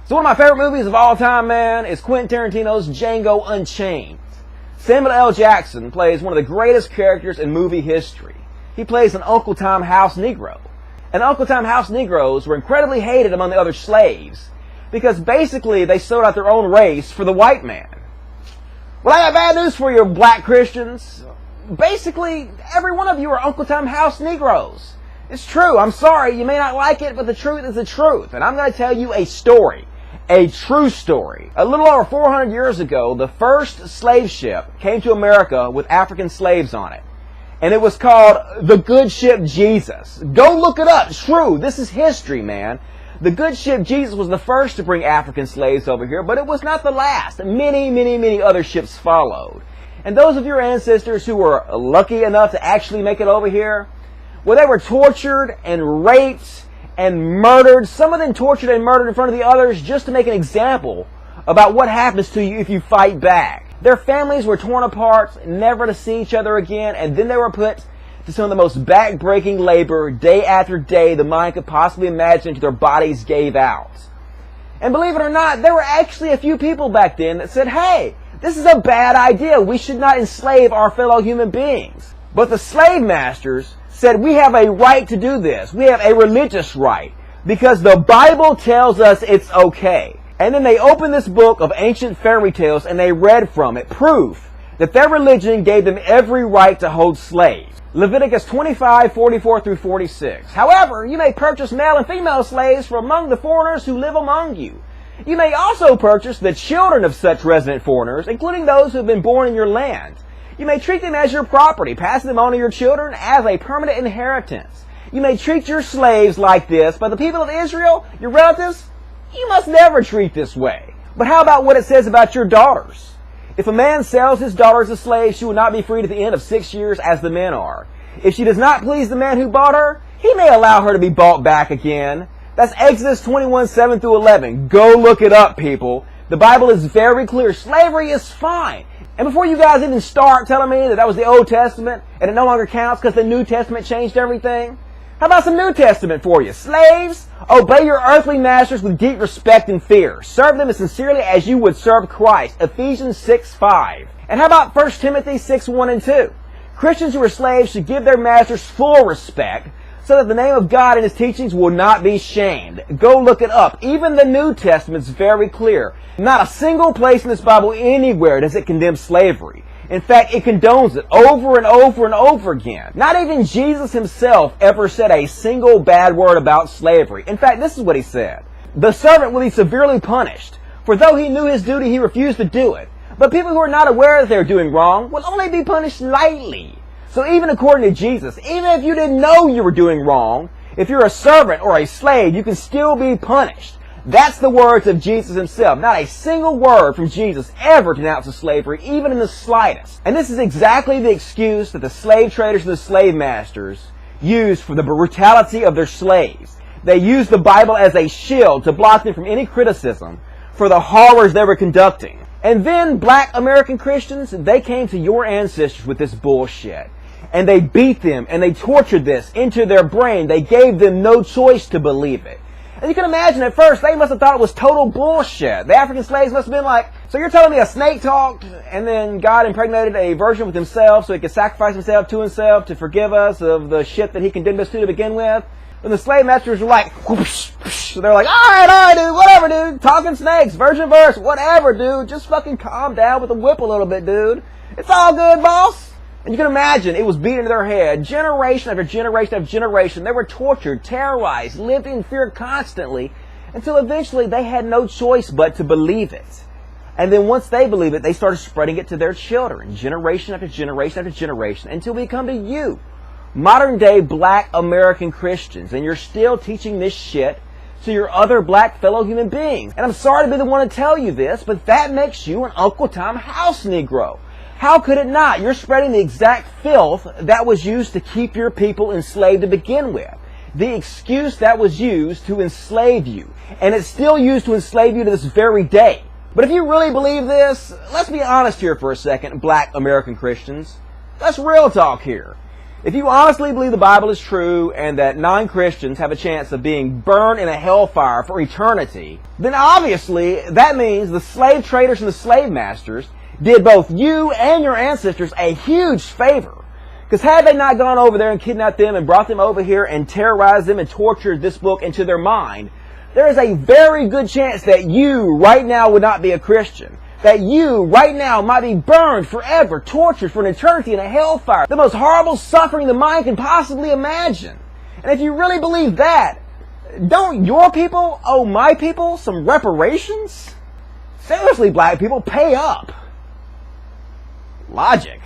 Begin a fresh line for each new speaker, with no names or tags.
So one of my favorite movies of all time, man, is Quentin Tarantino's Django Unchained. Samuel L. Jackson plays one of the greatest characters in movie history. He plays an Uncle Tom house Negro. And Uncle Tom house Negroes were incredibly hated among the other slaves because basically they sold out their own race for the white man. Well, I got bad news for you, black Christians. Basically, every one of you are Uncle Tom house Negroes. It's true. I'm sorry. You may not like it, but the truth is the truth. And I'm going to tell you a story. A true story. A little over 400 years ago, the first slave ship came to America with African slaves on it. And it was called the Good Ship Jesus. Go look it up. It's true. This is history, man. The Good Ship Jesus was the first to bring African slaves over here, but it was not the last. Many other ships followed. And those of your ancestors who were lucky enough to actually make it over here, well, they were tortured and raped and murdered. Some of them tortured and murdered in front of the others just to make an example about what happens to you if you fight back. Their families were torn apart, never to see each other again, and then they were put to some of the most back-breaking labor day after day the mind could possibly imagine until their bodies gave out. And believe it or not, there were actually a few people back then that said, hey, this is a bad idea. We should not enslave our fellow human beings. But the slave masters said, we have a right to do this. We have a religious right because the Bible tells us it's okay. And then they opened this book of ancient fairy tales and they read from it proof that their religion gave them every right to hold slaves. Leviticus 25:44 through 46. However, you may purchase male and female slaves from among the foreigners who live among you. You may also purchase the children of such resident foreigners, including those who have been born in your land. You may treat them as your property, passing them on to your children as a permanent inheritance. You may treat your slaves like this, but the people of Israel, your relatives, you must never treat this way. But how about what it says about your daughters? If a man sells his daughters as slaves, she will not be freed at the end of 6 years as the men are. If she does not please the man who bought her, he may allow her to be bought back again. That's Exodus 21:7 through 11. Go look it up, people. The Bible is very clear. Slavery is fine. And before you guys even start telling me that that was the Old Testament and it no longer counts because the New Testament changed everything, how about some New Testament for you? Slaves, obey your earthly masters with deep respect and fear. Serve them as sincerely as you would serve Christ. Ephesians 6:5. And how about 1 Timothy 6:1 and 2? Christians who are slaves should give their masters full respect so that the name of God and His teachings will not be shamed. Go look it up. Even the New Testament is very clear. Not a single place in this Bible anywhere does it condemn slavery. In fact, it condones it over and over and over again. Not even Jesus Himself ever said a single bad word about slavery. In fact, this is what He said. The servant will be severely punished, for though he knew his duty, he refused to do it. But people who are not aware that they are doing wrong will only be punished lightly. So even according to Jesus, even if you didn't know you were doing wrong, if you're a servant or a slave, you can still be punished. That's the words of Jesus Himself. Not a single word from Jesus ever denounces slavery, even in the slightest. And this is exactly the excuse that the slave traders and the slave masters used for the brutality of their slaves. They used the Bible as a shield to block them from any criticism for the horrors they were conducting. And then black American Christians, they came to your ancestors with this bullshit. And they beat them and they tortured this into their brain. They gave them no choice to believe it. And you can imagine at first they must have thought it was total bullshit. The African slaves must have been like, so you're telling me a snake talked and then God impregnated a virgin with Himself so He could sacrifice Himself to Himself to forgive us of the shit that He condemned us to begin with? And the slave masters were like, whoosh, whoosh. They're like, all right, dude, whatever, dude. Talking snakes, virgin verse, whatever, dude. Just fucking calm down with the whip a little bit, dude. It's all good, boss. And you can imagine it was beaten into their head, generation after generation after generation. They were tortured, terrorized, lived in fear constantly, until eventually they had no choice but to believe it. And then once they believe it, they started spreading it to their children, generation after generation after generation, until we come to you, modern day black American Christians, and you're still teaching this shit to your other black fellow human beings. And I'm sorry to be the one to tell you this, but that makes you an Uncle Tom house Negro. How could it not? You're spreading the exact filth that was used to keep your people enslaved to begin with. The excuse that was used to enslave you. And it's still used to enslave you to this very day. But if you really believe this, let's be honest here for a second, black American Christians. Let's real talk here. If you honestly believe the Bible is true and that non-Christians have a chance of being burned in a hellfire for eternity, then obviously that means the slave traders and the slave masters did both you and your ancestors a huge favor. Because had they not gone over there and kidnapped them and brought them over here and terrorized them and tortured this book into their mind, there is a very good chance that you right now would not be a Christian. That you right now might be burned forever, tortured for an eternity in a hellfire. The most horrible suffering the mind can possibly imagine. And if you really believe that, don't your people owe my people some reparations? Seriously, black people, pay up. Logic.